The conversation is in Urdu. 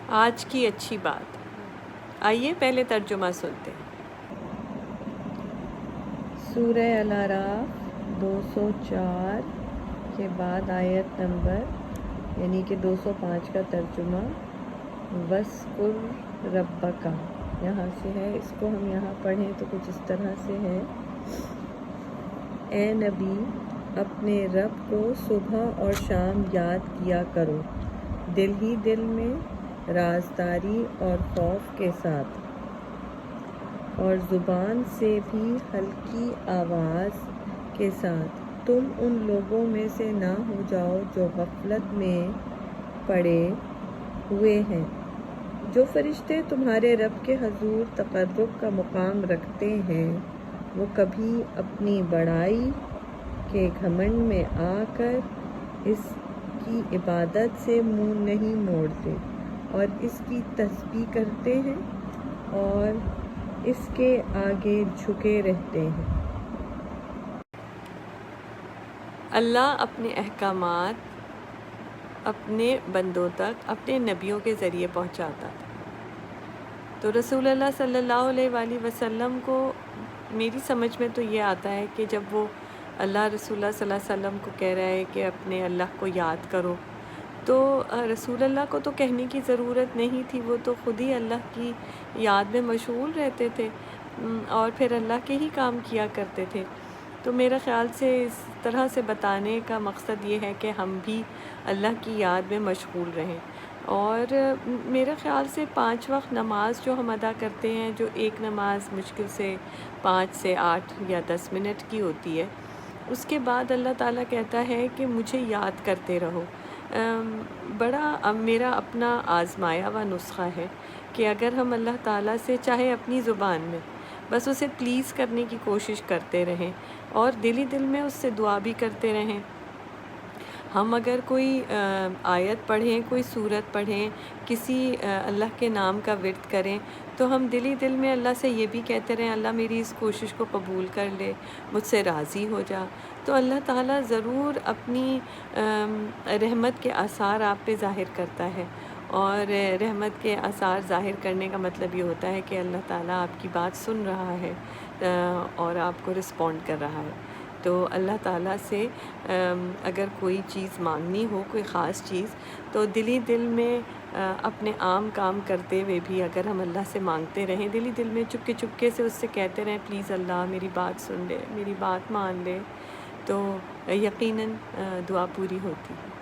آج کی اچھی بات۔ آئیے پہلے ترجمہ سنتے ہیں۔ سورہ الاعراف 204 کے بعد آیت نمبر یعنی کہ 205 کا ترجمہ وَاذْکُر رَبَّکَ یہاں سے ہے۔ اس کو ہم یہاں پڑھیں تو کچھ اس طرح سے ہے: اے نبی، اپنے رب کو صبح اور شام یاد کیا کرو، دل ہی دل میں، رازداری اور خوف کے ساتھ، اور زبان سے بھی ہلکی آواز کے ساتھ۔ تم ان لوگوں میں سے نہ ہو جاؤ جو غفلت میں پڑے ہوئے ہیں۔ جو فرشتے تمہارے رب کے حضور تقرب کا مقام رکھتے ہیں، وہ کبھی اپنی بڑائی کے گھمنڈ میں آ کر اس کی عبادت سے منہ نہیں موڑتے، اور اس کی تسبیح کرتے ہیں اور اس کے آگے جھکے رہتے ہیں۔ اللہ اپنے احکامات اپنے بندوں تک اپنے نبیوں کے ذریعے پہنچاتا تھا۔ تو رسول اللہ صلی اللہ علیہ وآلہ وسلم کو میری سمجھ میں تو یہ آتا ہے کہ جب وہ اللہ رسول اللہ صلی اللہ علیہ وسلم کو کہہ رہا ہے کہ اپنے اللہ کو یاد کرو، تو رسول اللہ کو تو کہنے کی ضرورت نہیں تھی، وہ تو خود ہی اللہ کی یاد میں مشغول رہتے تھے اور پھر اللہ کے ہی کام کیا کرتے تھے۔ تو میرا خیال سے اس طرح سے بتانے کا مقصد یہ ہے کہ ہم بھی اللہ کی یاد میں مشغول رہیں، اور میرے خیال سے 5 وقت نماز جو ہم ادا کرتے ہیں، جو ایک نماز مشکل سے 5 سے 8 یا 10 منٹ کی ہوتی ہے، اس کے بعد اللہ تعالیٰ کہتا ہے کہ مجھے یاد کرتے رہو۔ بڑا میرا اپنا آزمایا ہوا نسخہ ہے کہ اگر ہم اللہ تعالیٰ سے چاہے اپنی زبان میں بس اسے پلیز کرنے کی کوشش کرتے رہیں اور دل ہی دل میں اس سے دعا بھی کرتے رہیں۔ ہم اگر کوئی آیت پڑھیں، کوئی سورت پڑھیں، کسی اللہ کے نام کا ورد کریں، تو ہم دل ہی دل میں اللہ سے یہ بھی کہتے رہیں اللہ میری اس کوشش کو قبول کر لے، مجھ سے راضی ہو جا۔ تو اللہ تعالیٰ ضرور اپنی رحمت کے آثار آپ پہ ظاہر کرتا ہے، اور رحمت کے آثار ظاہر کرنے کا مطلب یہ ہوتا ہے کہ اللہ تعالیٰ آپ کی بات سن رہا ہے اور آپ کو رسپونڈ کر رہا ہے۔ تو اللہ تعالیٰ سے اگر کوئی چیز مانگنی ہو، کوئی خاص چیز، تو دل ہی دل میں اپنے عام کام کرتے ہوئے بھی اگر ہم اللہ سے مانگتے رہیں، دل ہی دل میں چپکے چپکے سے اس سے کہتے رہیں پلیز اللہ میری بات سن لے، میری بات مان لے، تو یقیناً دعا پوری ہوتی ہے۔